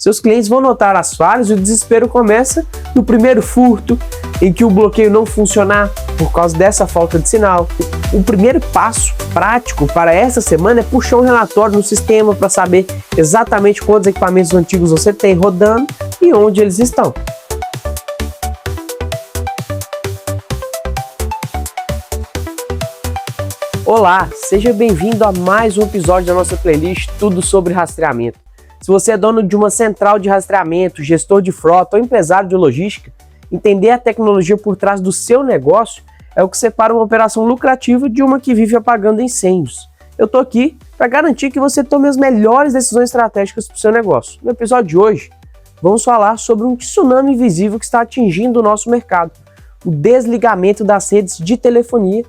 Seus clientes vão notar as falhas e o desespero começa no primeiro furto, em que o bloqueio não funcionar por causa dessa falta de sinal. O primeiro passo prático para essa semana é puxar um relatório no sistema para saber exatamente quantos equipamentos antigos você tem rodando e onde eles estão. Olá, seja bem-vindo a mais um episódio da nossa playlist Tudo sobre Rastreamento. Se você é dono de uma central de rastreamento, gestor de frota ou empresário de logística, entender a tecnologia por trás do seu negócio é o que separa uma operação lucrativa de uma que vive apagando incêndios. Eu estou aqui para garantir que você tome as melhores decisões estratégicas para o seu negócio. No episódio de hoje, vamos falar sobre um tsunami invisível que está atingindo o nosso mercado, o desligamento das redes de telefonia,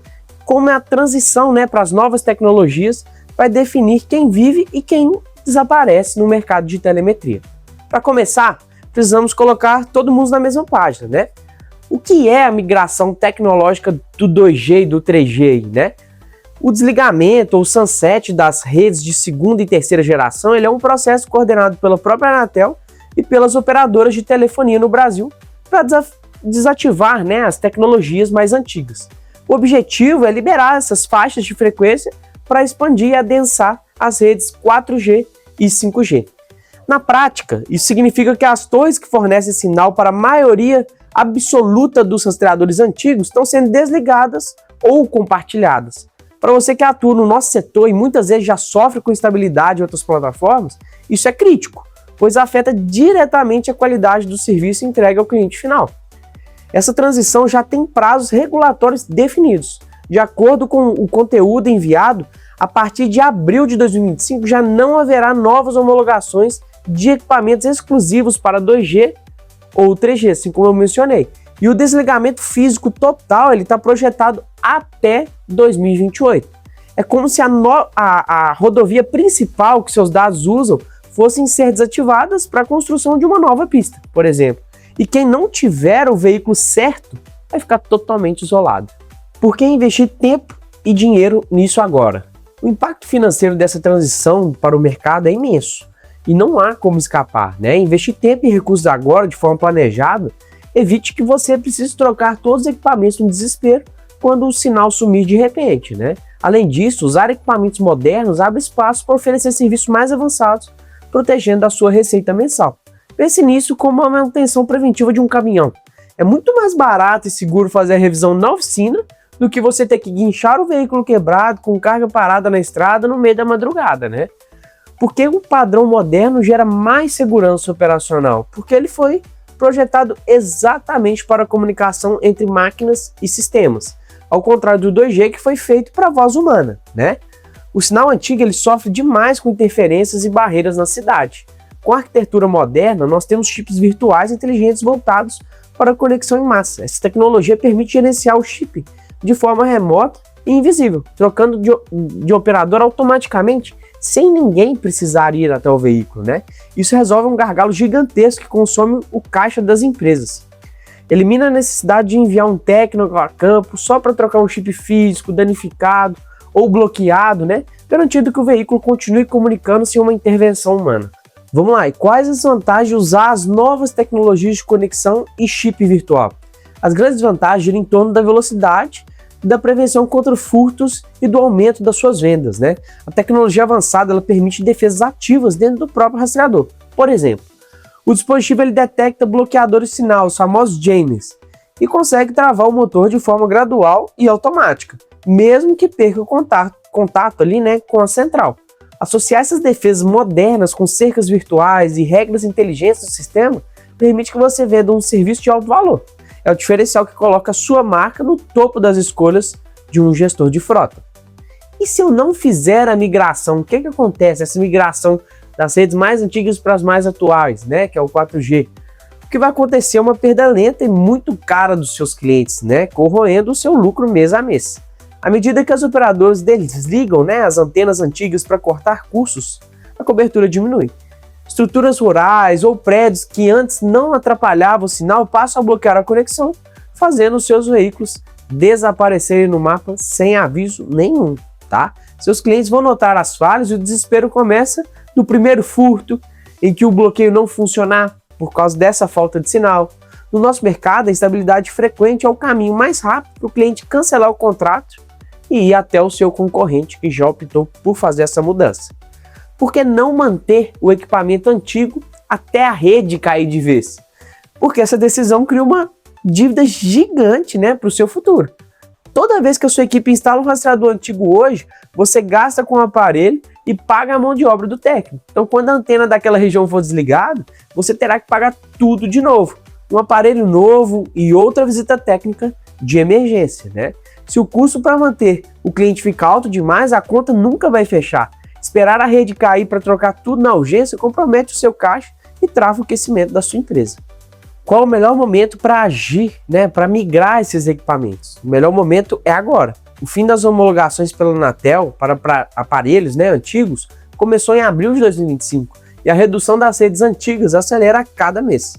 como é a transição para as novas tecnologias vai definir quem vive e quem desaparece no mercado de telemetria. Para começar, precisamos colocar todo mundo na mesma página, O que é a migração tecnológica do 2G e do 3G, O desligamento ou sunset das redes de segunda e terceira geração ele é um processo coordenado pela própria Anatel e pelas operadoras de telefonia no Brasil para desativar as tecnologias mais antigas. O objetivo é liberar essas faixas de frequência para expandir e adensar as redes 4G e 5G. Na prática, isso significa que as torres que fornecem sinal para a maioria absoluta dos rastreadores antigos estão sendo desligadas ou compartilhadas. Para você que atua no nosso setor e muitas vezes já sofre com instabilidade em outras plataformas, isso é crítico, pois afeta diretamente a qualidade do serviço entregue ao cliente final. Essa transição já tem prazos regulatórios definidos. De acordo com o conteúdo enviado, a partir de abril de 2025 já não haverá novas homologações de equipamentos exclusivos para 2G ou 3G, assim como eu mencionei. E o desligamento físico total está projetado até 2028. É como se a rodovia principal que seus dados usam fossem ser desativadas para a construção de uma nova pista, por exemplo. E quem não tiver o veículo certo vai ficar totalmente isolado. Por que investir tempo e dinheiro nisso agora? O impacto financeiro dessa transição para o mercado é imenso e não há como escapar. Investir tempo e recursos agora de forma planejada evite que você precise trocar todos os equipamentos no desespero quando o sinal sumir de repente. Além disso, usar equipamentos modernos abre espaço para oferecer serviços mais avançados, protegendo a sua receita mensal. Pense nisso como a manutenção preventiva de um caminhão. É muito mais barato e seguro fazer a revisão na oficina do que você ter que guinchar o veículo quebrado com carga parada na estrada no meio da madrugada, Porque o padrão moderno gera mais segurança operacional, porque ele foi projetado exatamente para a comunicação entre máquinas e sistemas, ao contrário do 2G que foi feito para a voz humana, O sinal antigo ele sofre demais com interferências e barreiras na cidade. Com a arquitetura moderna, nós temos chips virtuais inteligentes voltados para a conexão em massa. Essa tecnologia permite gerenciar o chip de forma remota e invisível, trocando de operador automaticamente, sem ninguém precisar ir até o veículo. Isso resolve um gargalo gigantesco que consome o caixa das empresas. Elimina a necessidade de enviar um técnico a campo só para trocar um chip físico danificado ou bloqueado, garantindo que o veículo continue comunicando sem uma intervenção humana. Vamos lá, e quais as vantagens de usar as novas tecnologias de conexão e chip virtual? As grandes vantagens giram em torno da velocidade, da prevenção contra furtos e do aumento das suas vendas. A tecnologia avançada ela permite defesas ativas dentro do próprio rastreador. Por exemplo, o dispositivo ele detecta bloqueadores de sinal, os famosos jammers, e consegue travar o motor de forma gradual e automática, mesmo que perca o contato ali, com a central. Associar essas defesas modernas com cercas virtuais e regras inteligentes do sistema permite que você venda um serviço de alto valor. É o diferencial que coloca a sua marca no topo das escolhas de um gestor de frota. E se eu não fizer a migração, o que acontece? Essa migração das redes mais antigas para as mais atuais, que é o 4G. O que vai acontecer é uma perda lenta e muito cara dos seus clientes, corroendo o seu lucro mês a mês. À medida que as operadoras desligam as antenas antigas para cortar custos, a cobertura diminui. Estruturas rurais ou prédios que antes não atrapalhavam o sinal passam a bloquear a conexão, fazendo os seus veículos desaparecerem no mapa sem aviso nenhum. Seus clientes vão notar as falhas e o desespero começa no primeiro furto, em que o bloqueio não funcionar por causa dessa falta de sinal. No nosso mercado, a instabilidade frequente é o caminho mais rápido para o cliente cancelar o contrato e ir até o seu concorrente que já optou por fazer essa mudança. Por que não manter o equipamento antigo até a rede cair de vez? Porque essa decisão cria uma dívida gigante, para o seu futuro. Toda vez que a sua equipe instala um rastreador antigo hoje, você gasta com o aparelho e paga a mão de obra do técnico. Então, quando a antena daquela região for desligada, você terá que pagar tudo de novo. Um aparelho novo e outra visita técnica de emergência, Se o custo para manter o cliente ficar alto demais, a conta nunca vai fechar. Esperar a rede cair para trocar tudo na urgência compromete o seu caixa e trava o aquecimento da sua empresa. Qual o melhor momento para agir, para migrar esses equipamentos? O melhor momento é agora. O fim das homologações pela Anatel para aparelhos antigos começou em abril de 2025 e a redução das redes antigas acelera a cada mês.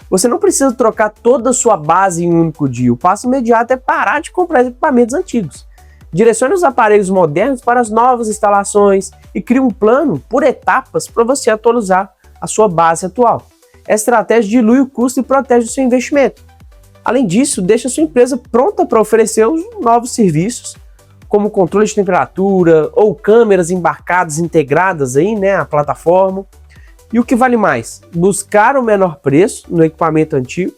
Você não precisa trocar toda a sua base em um único dia. O passo imediato é parar de comprar equipamentos antigos. Direcione os aparelhos modernos para as novas instalações e crie um plano por etapas para você atualizar a sua base atual. Essa estratégia dilui o custo e protege o seu investimento. Além disso, deixa a sua empresa pronta para oferecer os novos serviços, como controle de temperatura ou câmeras embarcadas integradas à plataforma. E o que vale mais? Buscar o menor preço no equipamento antigo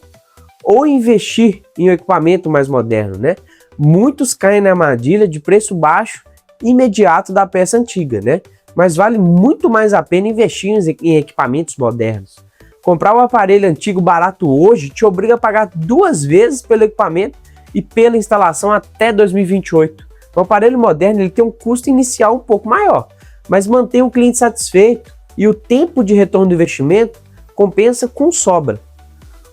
ou investir em um equipamento mais moderno, Muitos caem na armadilha de preço baixo imediato da peça antiga, Mas vale muito mais a pena investir em equipamentos modernos. Comprar um aparelho antigo barato hoje te obriga a pagar 2 vezes pelo equipamento e pela instalação até 2028. O aparelho moderno ele tem um custo inicial um pouco maior, mas mantém o cliente satisfeito e o tempo de retorno do investimento compensa com sobra.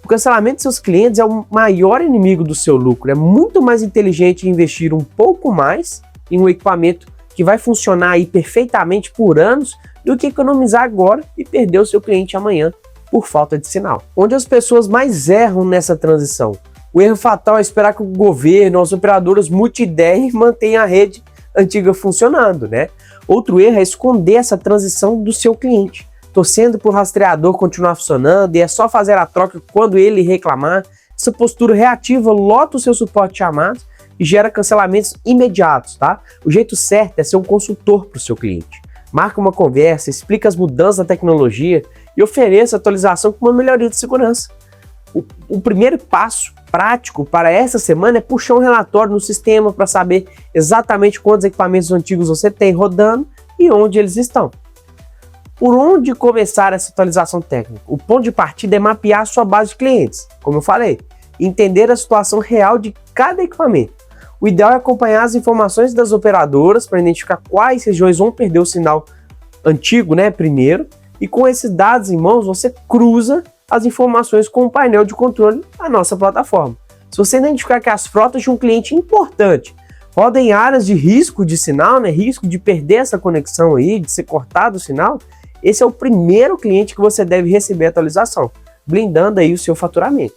O cancelamento de seus clientes é o maior inimigo do seu lucro. É muito mais inteligente investir um pouco mais em um equipamento que vai funcionar aí perfeitamente por anos do que economizar agora e perder o seu cliente amanhã por falta de sinal. Onde as pessoas mais erram nessa transição? O erro fatal é esperar que o governo, as operadoras multi-ideia mantenham a rede antiga funcionando, Outro erro é esconder essa transição do seu cliente, torcendo para o rastreador continuar funcionando e é só fazer a troca quando ele reclamar. Essa postura reativa lota o seu suporte de chamados e gera cancelamentos imediatos, O jeito certo é ser um consultor para o seu cliente. Marca uma conversa, explica as mudanças da tecnologia e ofereça atualização com uma melhoria de segurança. O primeiro passo prático para essa semana é puxar um relatório no sistema para saber exatamente quantos equipamentos antigos você tem rodando e onde eles estão. Por onde começar essa atualização técnica? O ponto de partida é mapear a sua base de clientes, como eu falei, entender a situação real de cada equipamento. O ideal é acompanhar as informações das operadoras para identificar quais regiões vão perder o sinal antigo, primeiro, e com esses dados em mãos você cruza as informações com o painel de controle da nossa plataforma. Se você identificar que as frotas de um cliente importante rodam em áreas de risco de sinal, risco de perder essa conexão aí, de ser cortado o sinal, esse é o primeiro cliente que você deve receber a atualização, blindando aí o seu faturamento,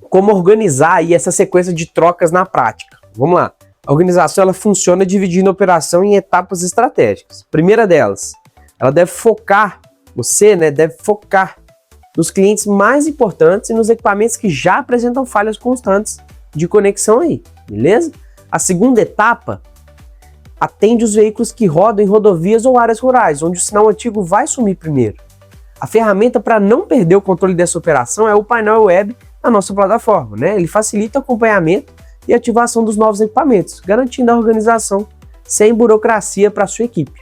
Como organizar aí essa sequência de trocas na prática? Vamos lá. A organização ela funciona dividindo a operação em etapas estratégicas. Primeira delas, ela deve focar, deve focar nos clientes mais importantes e nos equipamentos que já apresentam falhas constantes de conexão aí, beleza? A segunda etapa atende os veículos que rodam em rodovias ou áreas rurais, onde o sinal antigo vai sumir primeiro. A ferramenta para não perder o controle dessa operação é o painel web da nossa plataforma, Ele facilita o acompanhamento e ativação dos novos equipamentos, garantindo a organização sem burocracia para a sua equipe.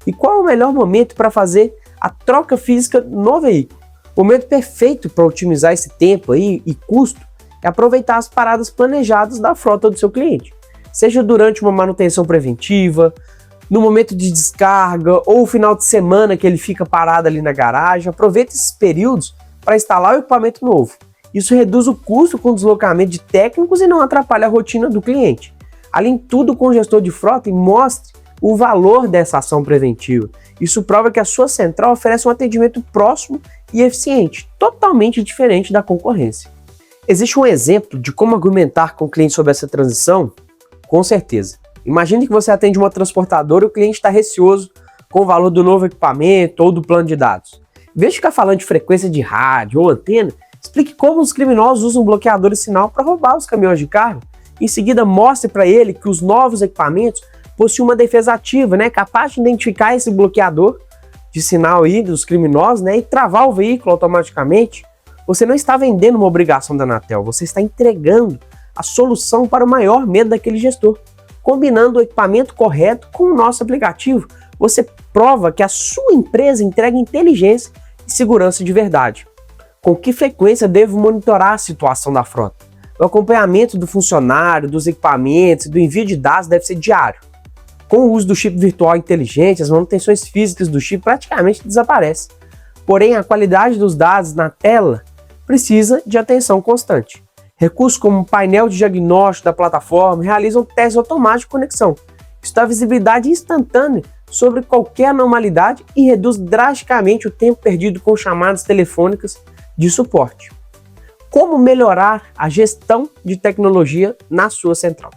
E qual é o melhor momento para fazer a troca física no veículo? O momento perfeito para otimizar esse tempo aí e custo é aproveitar as paradas planejadas da frota do seu cliente, seja durante uma manutenção preventiva, no momento de descarga ou o final de semana que ele fica parado ali na garagem. Aproveita esses períodos para instalar o equipamento novo. Isso reduz o custo com o deslocamento de técnicos e não atrapalha a rotina do cliente. Além de tudo, com o gestor de frota, mostre o valor dessa ação preventiva. Isso prova que a sua central oferece um atendimento próximo e eficiente, totalmente diferente da concorrência. Existe um exemplo de como argumentar com o cliente sobre essa transição? Com certeza. Imagine que você atende uma transportadora e o cliente está receoso com o valor do novo equipamento ou do plano de dados. Em vez de ficar falando de frequência de rádio ou antena, explique como os criminosos usam bloqueadores de sinal para roubar os caminhões de carga. Em seguida, mostre para ele que os novos equipamentos possuem uma defesa ativa, capaz de identificar esse bloqueador de sinal aí dos criminosos, e travar o veículo automaticamente. Você não está vendendo uma obrigação da Anatel, você está entregando a solução para o maior medo daquele gestor. Combinando o equipamento correto com o nosso aplicativo, você prova que a sua empresa entrega inteligência e segurança de verdade. Com que frequência devo monitorar a situação da frota? O acompanhamento do funcionário, dos equipamentos e do envio de dados deve ser diário. Com o uso do chip virtual inteligente, as manutenções físicas do chip praticamente desaparecem. Porém, a qualidade dos dados na tela precisa de atenção constante. Recursos como o painel de diagnóstico da plataforma realizam testes automáticos de conexão. Isso dá visibilidade instantânea sobre qualquer anormalidade e reduz drasticamente o tempo perdido com chamadas telefônicas de suporte. Como melhorar a gestão de tecnologia na sua central?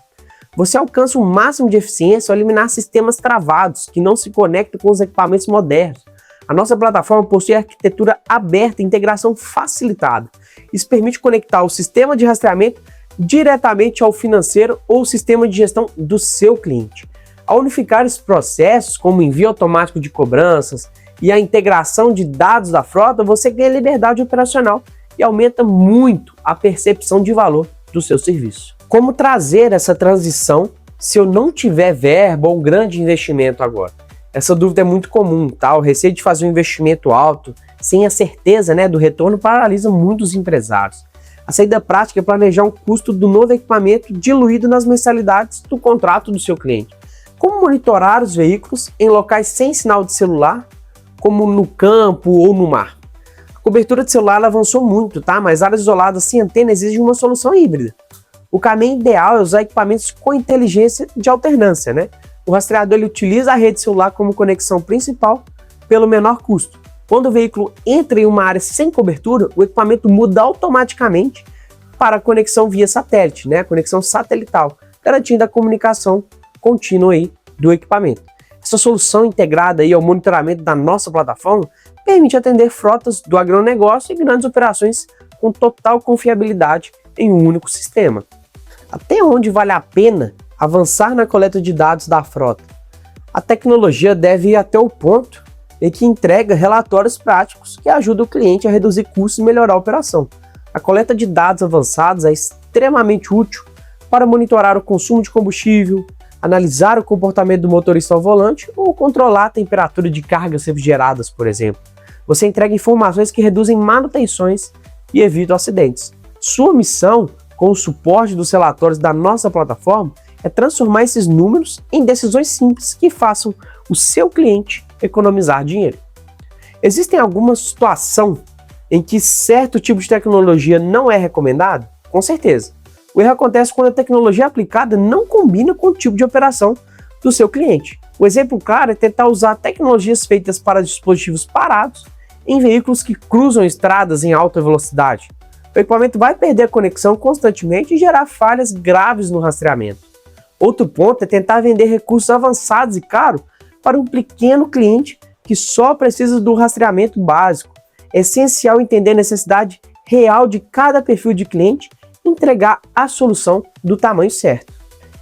Você alcança o máximo de eficiência ao eliminar sistemas travados que não se conectam com os equipamentos modernos. A nossa plataforma possui arquitetura aberta e integração facilitada. Isso permite conectar o sistema de rastreamento diretamente ao financeiro ou sistema de gestão do seu cliente. Ao unificar esses processos, como o envio automático de cobranças e a integração de dados da frota, você ganha liberdade operacional e aumenta muito a percepção de valor do seu serviço. Como trazer essa transição se eu não tiver verba ou um grande investimento agora? Essa dúvida é muito comum, tá? O receio de fazer um investimento alto sem a certeza do retorno paralisa muitos empresários. A saída prática é planejar um custo do novo equipamento diluído nas mensalidades do contrato do seu cliente. Como monitorar os veículos em locais sem sinal de celular, como no campo ou no mar? A cobertura de celular avançou muito, tá? Mas áreas isoladas sem antena exigem uma solução híbrida. O caminho ideal é usar equipamentos com inteligência de alternância, O rastreador ele utiliza a rede celular como conexão principal pelo menor custo. Quando o veículo entra em uma área sem cobertura, o equipamento muda automaticamente para a conexão via satélite, a conexão satelital, garantindo a comunicação contínua aí do equipamento. Essa solução integrada aí ao monitoramento da nossa plataforma permite atender frotas do agronegócio e grandes operações com total confiabilidade em um único sistema. Até onde vale a pena avançar na coleta de dados da frota? A tecnologia deve ir até o ponto em que entrega relatórios práticos que ajudam o cliente a reduzir custos e melhorar a operação. A coleta de dados avançados é extremamente útil para monitorar o consumo de combustível, analisar o comportamento do motorista ao volante ou controlar a temperatura de cargas refrigeradas, por exemplo. Você entrega informações que reduzem manutenções e evitam acidentes. Sua missão, com o suporte dos relatórios da nossa plataforma, é transformar esses números em decisões simples que façam o seu cliente economizar dinheiro. Existem alguma situação em que certo tipo de tecnologia não é recomendado? Com certeza. O erro acontece quando a tecnologia aplicada não combina com o tipo de operação do seu cliente. O exemplo claro é tentar usar tecnologias feitas para dispositivos parados em veículos que cruzam estradas em alta velocidade. O equipamento vai perder a conexão constantemente e gerar falhas graves no rastreamento. Outro ponto é tentar vender recursos avançados e caros para um pequeno cliente que só precisa do rastreamento básico. É essencial entender a necessidade real de cada perfil de cliente e entregar a solução do tamanho certo.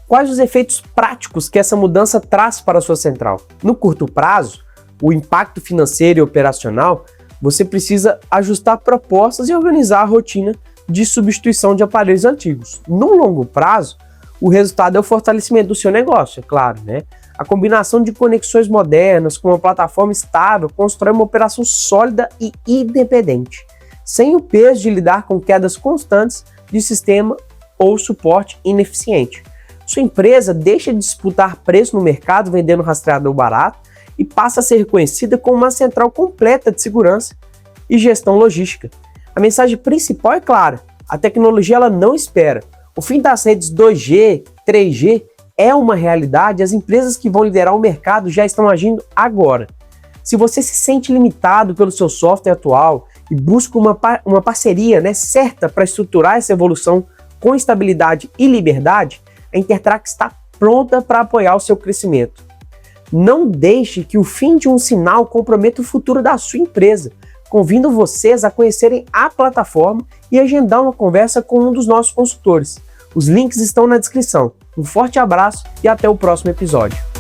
Quais os efeitos práticos que essa mudança traz para a sua central? No curto prazo, o impacto financeiro e operacional, você precisa ajustar propostas e organizar a rotina de substituição de aparelhos antigos. No longo prazo, o resultado é o fortalecimento do seu negócio, é claro, A combinação de conexões modernas com uma plataforma estável constrói uma operação sólida e independente, sem o peso de lidar com quedas constantes de sistema ou suporte ineficiente. Sua empresa deixa de disputar preço no mercado vendendo rastreador barato e passa a ser reconhecida como uma central completa de segurança e gestão logística. A mensagem principal é clara: a tecnologia ela não espera. O fim das redes 2G, 3G é uma realidade, as empresas que vão liderar o mercado já estão agindo agora. Se você se sente limitado pelo seu software atual e busca uma parceria certa para estruturar essa evolução com estabilidade e liberdade, a Intertrack está pronta para apoiar o seu crescimento. Não deixe que o fim de um sinal comprometa o futuro da sua empresa. Convido vocês a conhecerem a plataforma e agendar uma conversa com um dos nossos consultores. Os links estão na descrição. Um forte abraço e até o próximo episódio.